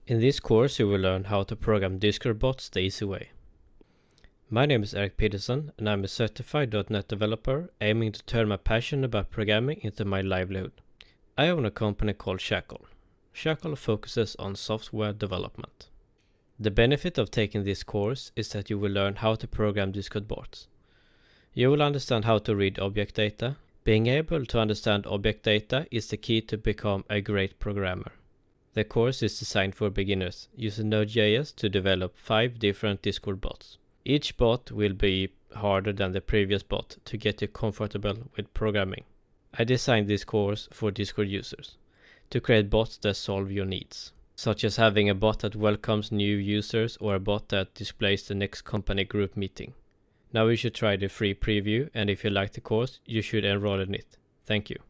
In this course you will learn how to program Discord bots the easy way. My name is Erik and I'm a certified .NET developer aiming to turn my passion about programming into my livelihood. I own a company called Shackle. Shackle focuses on software development. The benefit of taking this course is that you will learn how to program Discord bots. You will understand how to read object data. Being able to understand object data is the key to become a great programmer. The course is designed for beginners using nodejs to develop 5 different Discord bots. Each bot will be harder than the previous bot to get you comfortable with programming. I designed this course for Discord users to create bots that solve your needs, such as having a bot that welcomes new users or a bot that displays the next company group meeting. Now you should try the free preview, and if you like the course, you should enroll in it. Thank you.